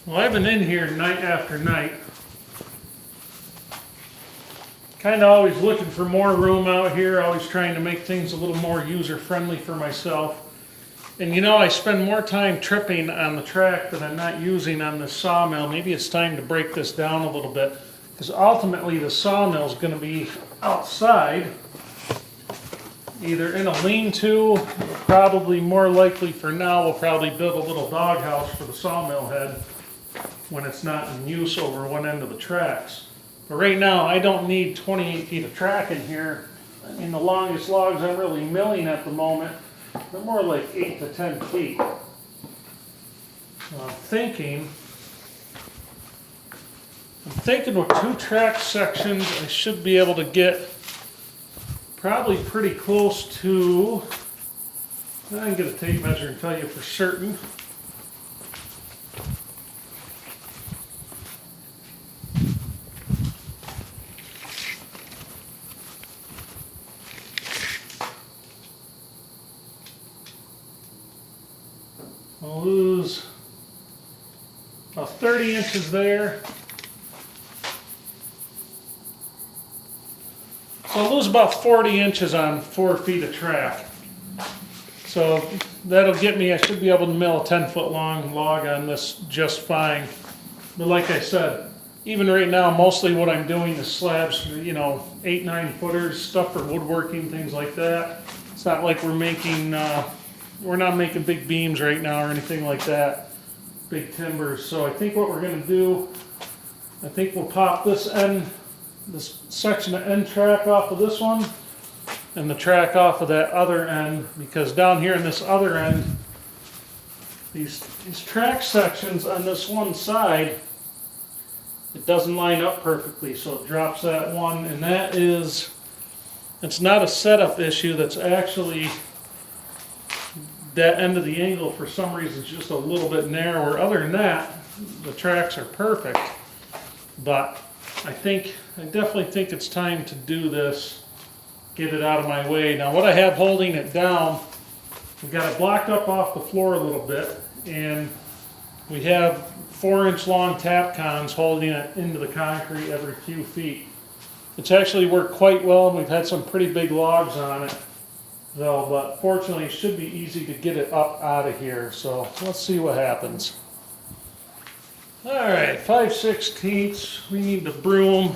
Well, I've been in here night after night, kind of always looking for more room out here, always trying to make things a little more user-friendly for myself. And you know, I spend more time tripping on the track that I'm not using on this sawmill. Maybe it's time to break this down a little bit, because ultimately the sawmill is going to be outside, either in a lean-to, probably more likely for now, we'll probably build a little doghouse for the sawmill head when it's not in use over one end of the tracks. But right now, I don't need 28 feet of track in here. I mean, the longest logs I'm really milling at the moment, they're more like 8 to 10 feet. So I'm thinking with 2 track sections, I should be able to get probably pretty close to, I can get a tape measure and tell you for certain. I'll lose about 30 inches there. So I'll lose about 40 inches on 4 feet of track. So that'll get me, I should be able to mill a 10-foot long log on this just fine. But like I said, even right now, mostly what I'm doing is slabs, you know, 8-9 footers, stuff for woodworking, things like that. It's not like we're making, we're not making big beams right now or anything like that, big timbers. So I think what we're going to do, I think we'll pop this end, this section of end track off of this one, and the track off of that other end, because down here in this other end, these track sections on this one side, it doesn't line up perfectly, so it drops that one, and that is, it's not a setup issue, that's actually that end of the angle for some reason is just a little bit narrower. Other than that, the tracks are perfect. But I definitely think it's time to do this, get it out of my way. Now what I have holding it down, we've got it blocked up off the floor a little bit, and we have 4-inch long tap cons holding it into the concrete every few feet. It's actually worked quite well, and we've had some pretty big logs on it. So, but fortunately it should be easy to get it up out of here, so let's see what happens. Alright, 5/16, we need the broom.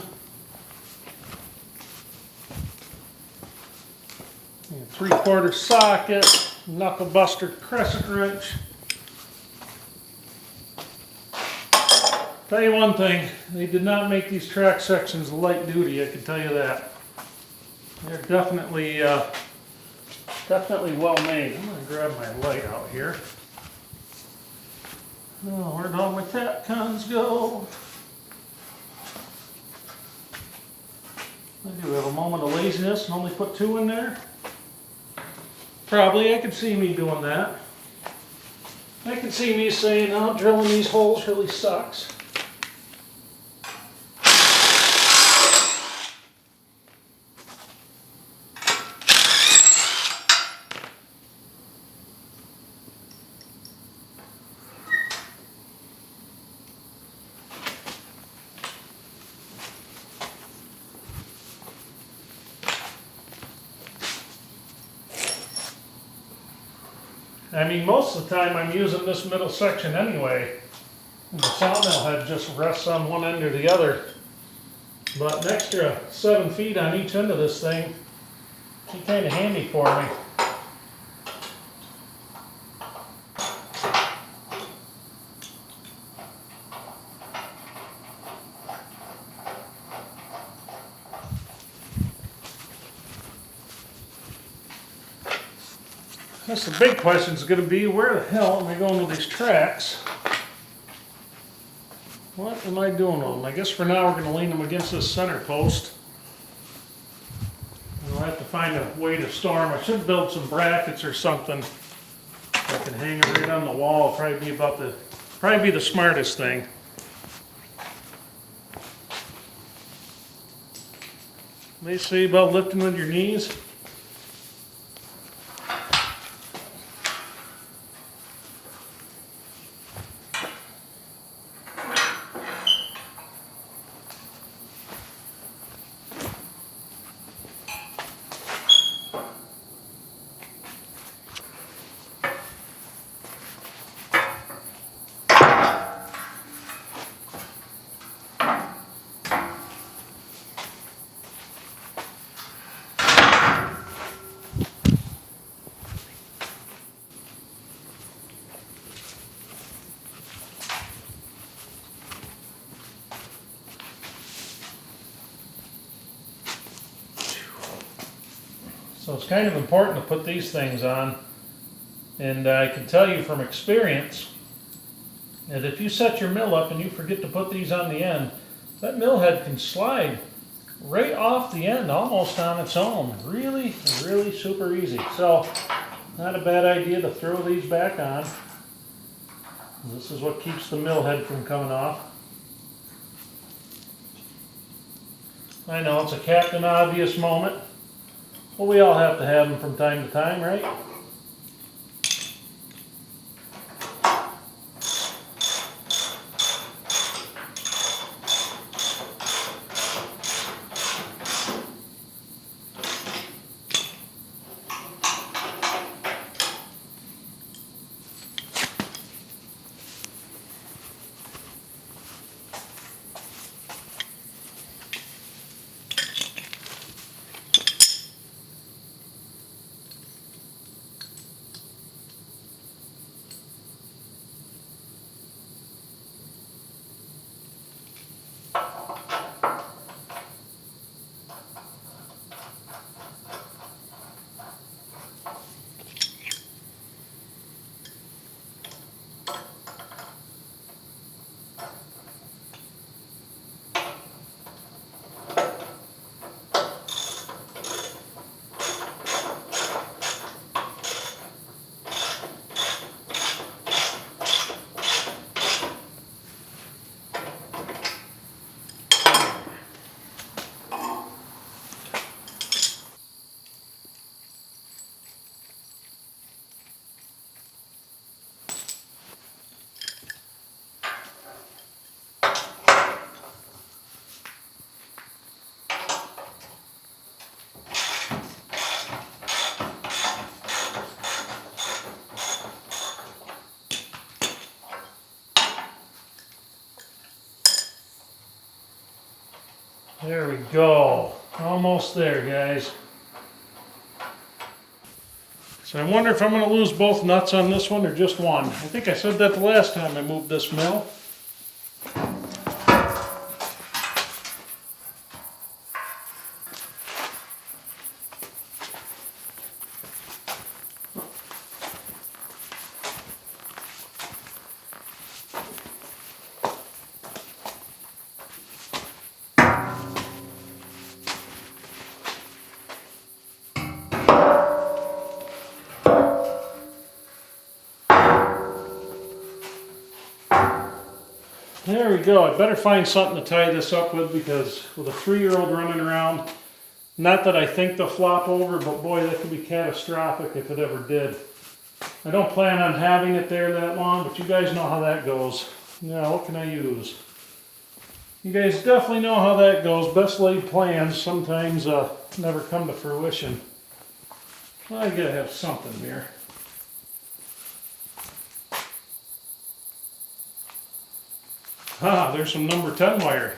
3/4 socket, knuckle buster crescent wrench. Tell you one thing, they did not make these track sections light duty, I can tell you that. They're definitely well made. I'm going to grab my light out here. Oh, where'd all my tap cons go? I do have a moment of laziness and only put 2 in there. Probably, I could see me doing that. I could see me saying, oh, drilling these holes really sucks. I mean, most of the time I'm using this middle section anyway. The sawmill head just rests on one end or the other. But an extra 7 feet on each end of this thing is kind of handy for me. That's the big question is going to be, where the hell am I going with these tracks? What am I doing with them? I guess for now we're going to lean them against this center post. We'll have to find a way to store them. I should build some brackets or something that can hang them right on the wall. Probably be the smartest thing. They say about lifting with your knees. So it's kind of important to put these things on. And I can tell you from experience that if you set your mill up and you forget to put these on the end, that mill head can slide right off the end almost on its own. Really, really super easy. So not a bad idea to throw these back on. This is what keeps the mill head from coming off. I know it's a Captain Obvious moment, but we all have to have them from time to time, right? There we go. Almost there, guys. So I wonder if I'm going to lose both nuts on this one or just one. I think I said that the last time I moved this mill. There we go. I better find something to tie this up with, because with a 3-year-old running around, not that I think they'll flop over, but boy, that could be catastrophic if it ever did. I don't plan on having it there that long, but you guys know how that goes. Now, what can I use? You guys definitely know how that goes. Best laid plans sometimes never come to fruition. Well, I gotta have something here. Ah, there's some number 10 wire.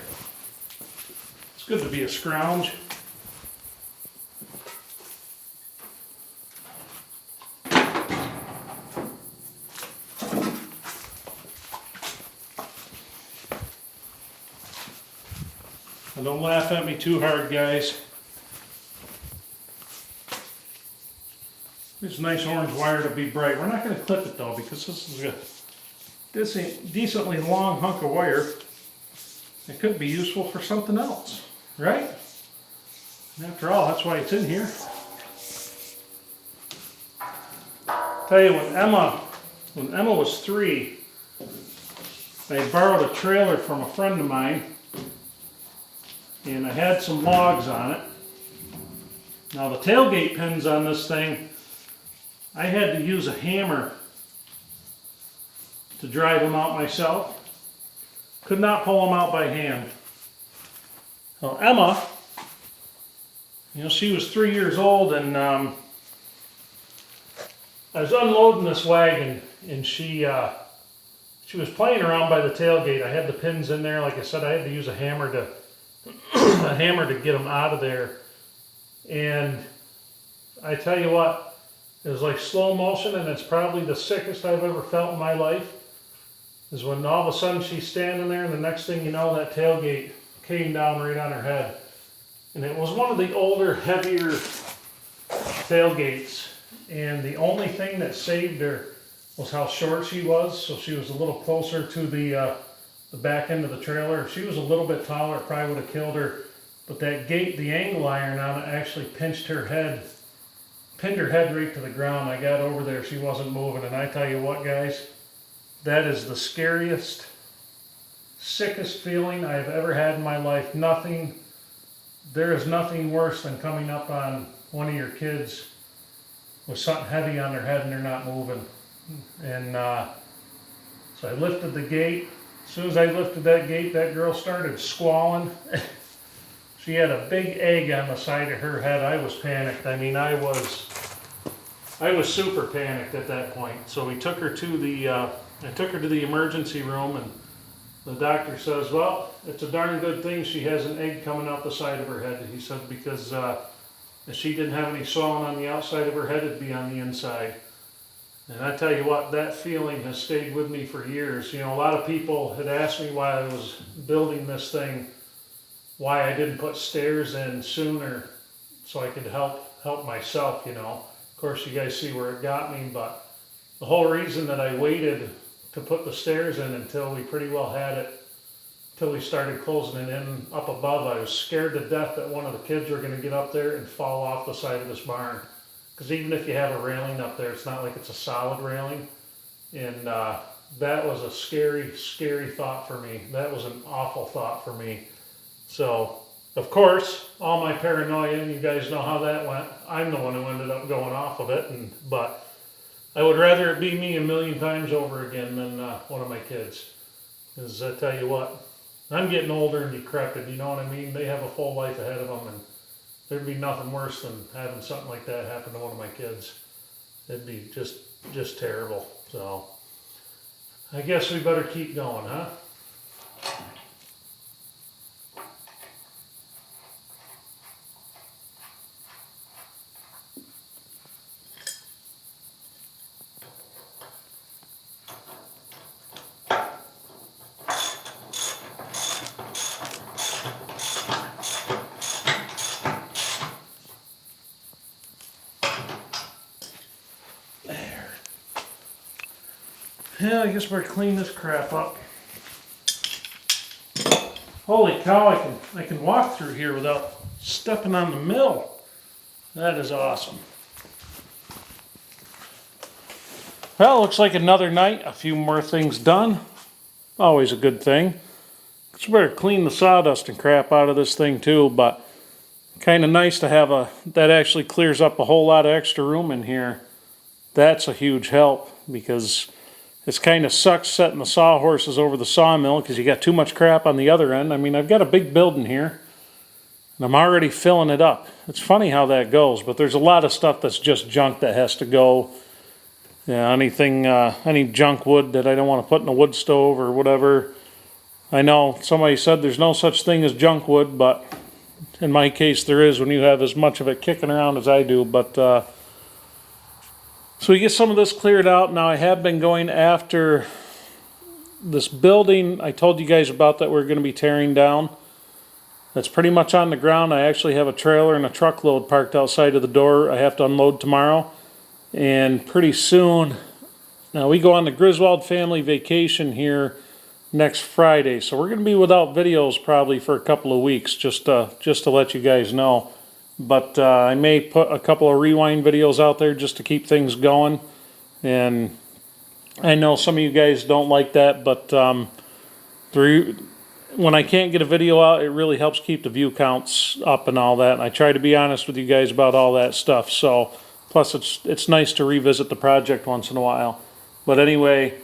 It's good to be a scrounge. And don't laugh at me too hard, guys. It's nice orange wire to be bright. We're not going to clip it though, because this is a decently long hunk of wire. It could be useful for something else, right? And after all, that's why it's in here. Tell you, when Emma was 3, I borrowed a trailer from a friend of mine, and I had some logs on it. Now the tailgate pins on this thing, I had to use a hammer to drive them out myself. Could not pull them out by hand. So Emma, you know, she was 3 years old, and I was unloading this wagon, and she was playing around by the tailgate. I had the pins in there. Like I said, I had to use a hammer to get them out of there. And I tell you what, it was like slow motion, and it's probably the sickest I've ever felt in my life. Is when all of a sudden she's standing there, and the next thing you know, that tailgate came down right on her head. And it was one of the older, heavier tailgates, and the only thing that saved her was how short she was. So she was a little closer to the back end of the trailer. If she was a little bit taller, it probably would have killed her. But that gate, the angle iron on it actually pinned her head right to the ground. I got over there, she wasn't moving, and I tell you what, guys, that is the scariest, sickest feeling I've ever had in my life. There is nothing worse than coming up on one of your kids with something heavy on their head and they're not moving. And so I lifted the gate. As soon as I lifted that gate, that girl started squalling. She had a big egg on the side of her head. I was panicked. I mean, I was super panicked at that point. So we took her to the emergency room, and the doctor says, well, it's a darn good thing she has an egg coming out the side of her head. He said, because if she didn't have any swelling on the outside of her head, it'd be on the inside. And I tell you what, that feeling has stayed with me for years. You know, a lot of people had asked me why I was building this thing, why I didn't put stairs in sooner so I could help myself, you know. Of course, you guys see where it got me, but the whole reason that I waited to put the stairs in until we pretty well had it, till we started closing it in up above, I was scared to death that one of the kids were going to get up there and fall off the side of this barn. Because even if you have a railing up there, it's not like it's a solid railing. And that was a scary, scary thought for me. That was an awful thought for me. So, of course, all my paranoia, and you guys know how that went. I'm the one who ended up going off of it, but I would rather it be me a million times over again than one of my kids. Because I tell you what, I'm getting older and decrepit, you know what I mean? They have a full life ahead of them, and there'd be nothing worse than having something like that happen to one of my kids. It'd be just terrible. So, I guess we better keep going, huh? Yeah, I guess better clean this crap up. Holy cow, I can walk through here without stepping on the mill. That is awesome. Well, looks like another night, a few more things done. Always a good thing. Just better clean the sawdust and crap out of this thing too, but kind of nice to have that actually clears up a whole lot of extra room in here. That's a huge help, because it's kind of sucks setting the sawhorses over the sawmill because you got too much crap on the other end. I mean, I've got a big building here, and I'm already filling it up. It's funny how that goes, but there's a lot of stuff that's just junk that has to go. Yeah, any junk wood that I don't want to put in a wood stove or whatever. I know somebody said there's no such thing as junk wood, but in my case there is when you have as much of it kicking around as I do. But so we get some of this cleared out. Now I have been going after this building I told you guys about that we're going to be tearing down. That's pretty much on the ground. I actually have a trailer and a truckload parked outside of the door. I have to unload tomorrow. And pretty soon, now we go on the Griswold family vacation here next Friday. So we're going to be without videos probably for a couple of weeks, just to let you guys know. But I may put a couple of rewind videos out there just to keep things going. And I know some of you guys don't like that, but when I can't get a video out, it really helps keep the view counts up and all that. And I try to be honest with you guys about all that stuff. So, plus it's nice to revisit the project once in a while. But anyway,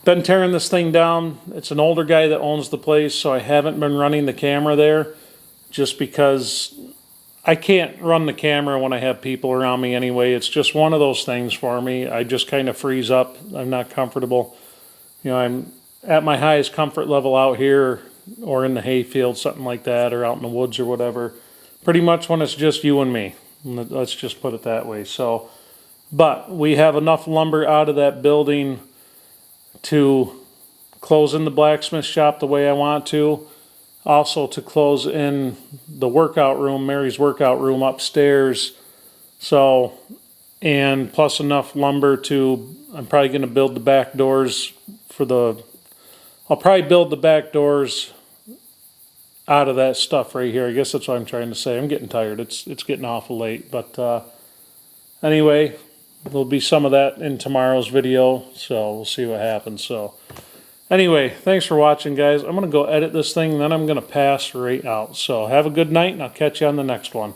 been tearing this thing down. It's an older guy that owns the place, so I haven't been running the camera there just because I can't run the camera when I have people around me anyway. It's just one of those things for me. I just kind of freeze up. I'm not comfortable. You know, I'm at my highest comfort level out here or in the hayfield, something like that, or out in the woods or whatever. Pretty much when it's just you and me. Let's just put it that way. So, but we have enough lumber out of that building to close in the blacksmith shop the way I want to. Also to close in the workout room, Mary's workout room upstairs, So, and plus enough lumber to, I'm probably going to build the back doors for the, I'll probably build the back doors out of that stuff right here. I guess that's what I'm trying to say. I'm getting tired. It's getting awful late. But anyway, there'll be some of that in tomorrow's video. So we'll see what happens. So anyway, thanks for watching, guys. I'm going to go edit this thing, and then I'm going to pass right out. So have a good night, and I'll catch you on the next one.